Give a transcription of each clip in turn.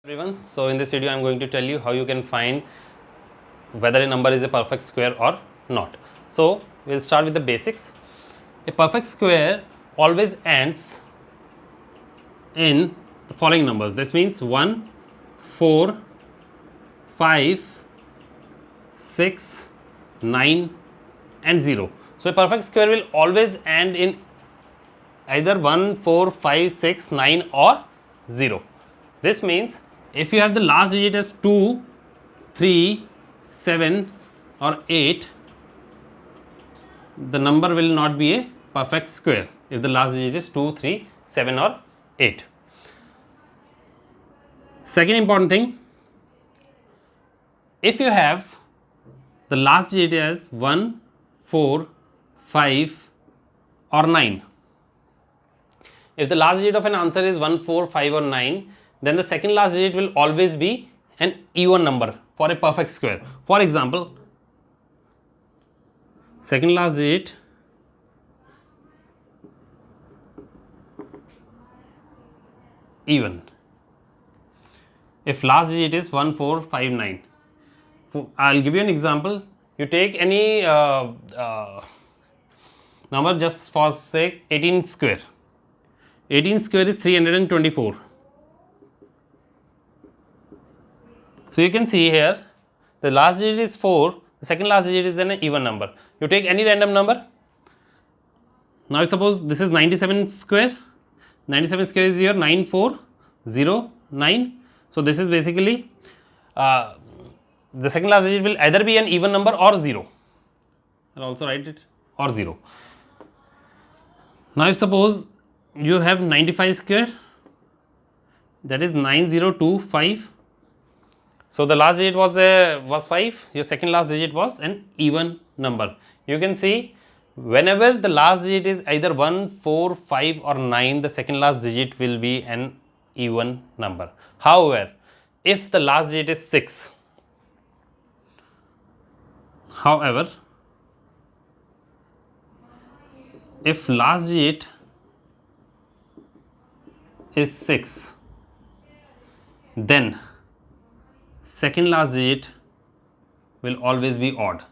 Everyone, so in this video I'm going to tell you how you can find whether a number is a perfect square or not. So we'll start with the basics. A perfect square always ends in the following numbers. This means 1, 4, 5, 6, 9 and 0. So a perfect square will always end in either 1, 4, 5, 6, 9 or 0. This means if you have the last digit as 2, 3, 7 or 8, the number will not be a perfect square if the last digit is 2, 3, 7 or 8. Second important thing, if you have the last digit as 1, 4, 5 or 9, if the last digit of an answer is 1, 4, 5 or 9, then the second last digit will always be an even number for a perfect square. For example, second last digit even. If last digit is 1, 4, 5, 9. I'll give you an example. You take any number just for sake 18 square. 18 square is 324. So you can see here the last digit is 4, the second last digit is an even number. You take any random number. Now suppose this is 97 square. 97 square is your 9409. So this is basically the second last digit will either be an even number or 0. I'll also write it or 0. Now if suppose you have 95 square, that is 9025. So the last digit was 5, your second last digit was an even number. You can see whenever the last digit is either 1, 4, 5 or 9, the second last digit will be an even number. However, if the last digit is 6, if last digit is 6, then second last digit will always be odd.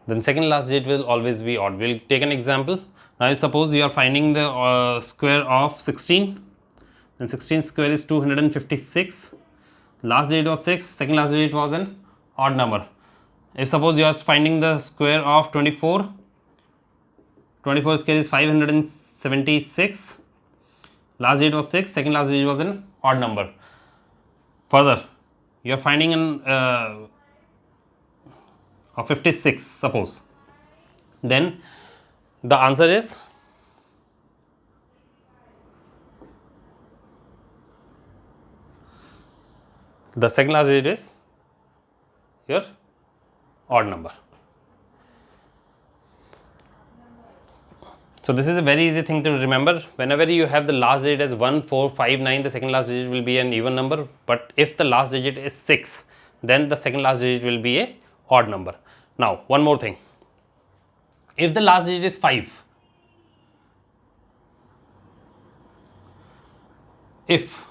Then second last digit will always be odd. We'll take an example. Now suppose you are finding the square of 16. Then 16 square is 256. Last digit was 6, second last digit was an odd number. If suppose you are finding the square of 24, 24 square is 576. Last digit was 6, second last digit was an odd number. Further, you are finding an of 56 suppose. Then the answer is the second last digit is your odd number. So this is a very easy thing to remember. Whenever you have the last digit as 1, 4, 5, 9, the second last digit will be an even number. But if the last digit is 6, then the second last digit will be a odd number. Now one more thing. If the last digit is 5, if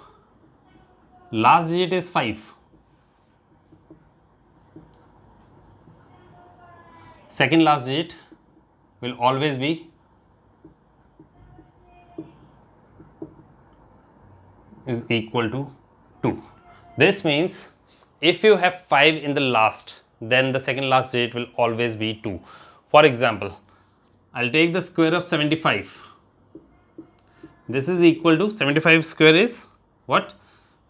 last digit is 5, second last digit will always be is equal to 2. This means if you have 5 in the last, then the second last digit will always be 2. For example, I'll take the square of 75. This is equal to 75 square is what?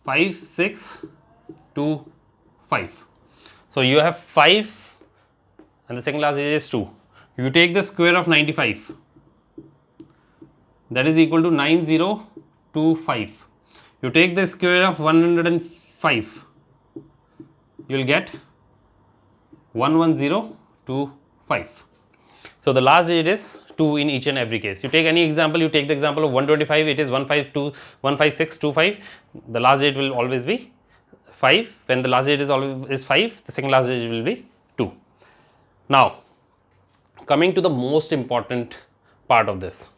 5, 6, 2, 5. So you have 5 and the second last digit is 2. You take the square of 95. That is equal to 9025. You take the square of 105. You will get 11025. So the last digit is 2 in each and every case. You take any example, you take the example of 125, it is 15625. The last digit will always be 5. When the last digit is 5, the second last digit will be 2. Now coming to the most important part of this.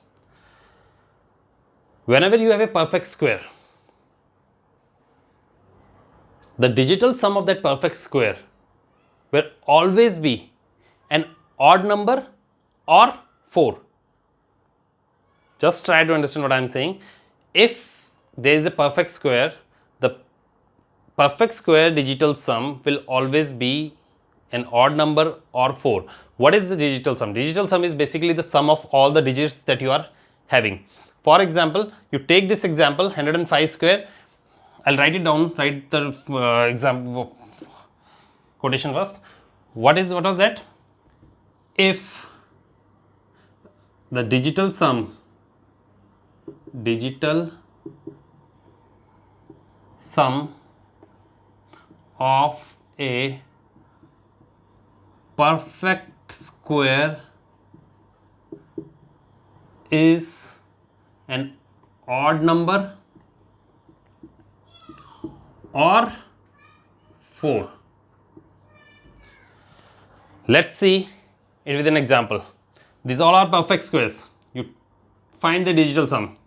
Whenever you have a perfect square, the digital sum of that perfect square will always be an odd number or 4. Just try to understand what I am saying. If there is a perfect square, the perfect square digital sum will always be an odd number or 4. What is the digital sum? Digital sum is basically the sum of all the digits that you are having. For example, you take this example 105 square. I'll write it down, write the example quotation first. What was that? If the digital sum of a perfect square is an odd number or 4. Let's see it with an example. These all are perfect squares. You find the digital sum.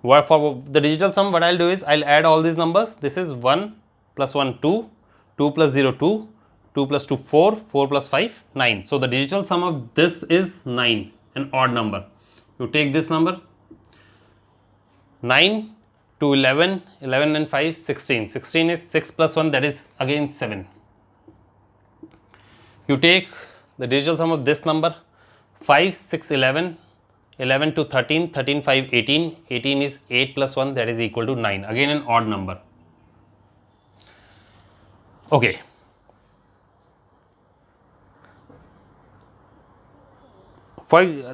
For the digital sum, what I'll do is I'll add all these numbers. This is 1 plus 1 2, 2 plus 0 2, 2 plus 2 4, 4 plus 5 9. So the digital sum of this is 9, an odd number. You take this number 9 to 11, 11 and 5 16. 16 is 6 plus 1, that is again 7. You take the digital sum of this number 5 6 11, 11 to 13, 13 5 18, 18 is 8 plus 1, that is equal to 9, again an odd number. Okay.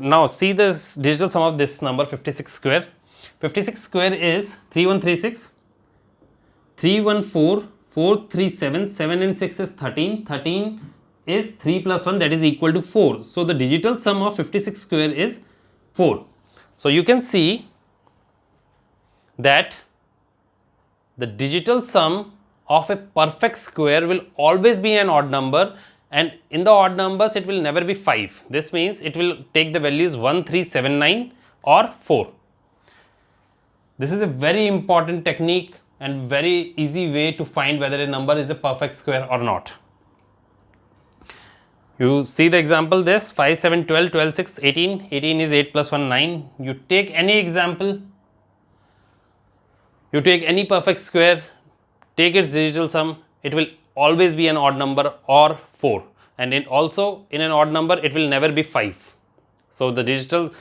Now see this digital sum of this number 56 square. 56 square is 3136, 314, 437, 7 and 6 is 13, 13 is 3 plus 1, that is equal to 4. So the digital sum of 56 square is 4. So you can see that the digital sum of a perfect square will always be an odd number, and in the odd numbers it will never be 5. This means it will take the values 1 3 7 9 or 4. This is a very important technique and very easy way to find whether a number is a perfect square or not. You see the example, this 5 7 12, 12 6 18, 18 is 8 plus 1 9. You take any example, you take any perfect square, take its digital sum, it will always be an odd number or 4, and it also in an odd number it will never be 5. So to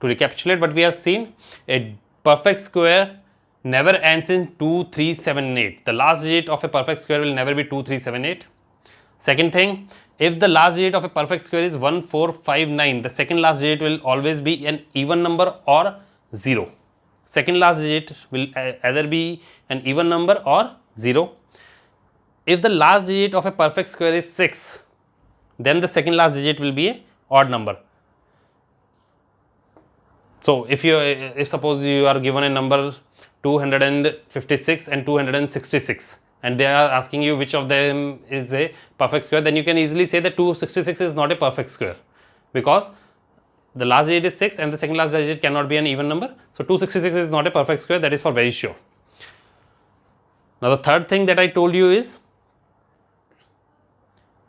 recapitulate what we have seen, a perfect square never ends in 2 3 7 8. The last digit of a perfect square will never be 2 3 7 8. Second thing, if the last digit of a perfect square is 1 4 5 9, the second last digit will always be an even number or 0. Second last digit will either be an even number or 0. If the last digit of a perfect square is 6, then the second last digit will be a odd number. So if suppose you are given a number 256 and 266, and they are asking you which of them is a perfect square, then you can easily say that 266 is not a perfect square, because the last digit is 6 and the second last digit cannot be an even number. So 266 is not a perfect square, that is for very sure. Now the third thing that I told you is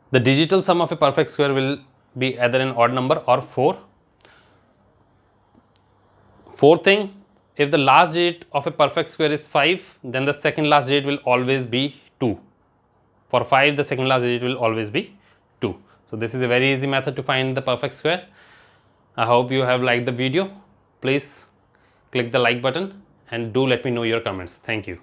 the digital sum of a perfect square will be either an odd number or 4. Fourth thing, if the last digit of a perfect square is 5, then the second last digit will always be 2. For 5, the second last digit will always be 2. So this is a very easy method to find the perfect square. I hope you have liked the video. Please click the like button and do let me know your comments. Thank you.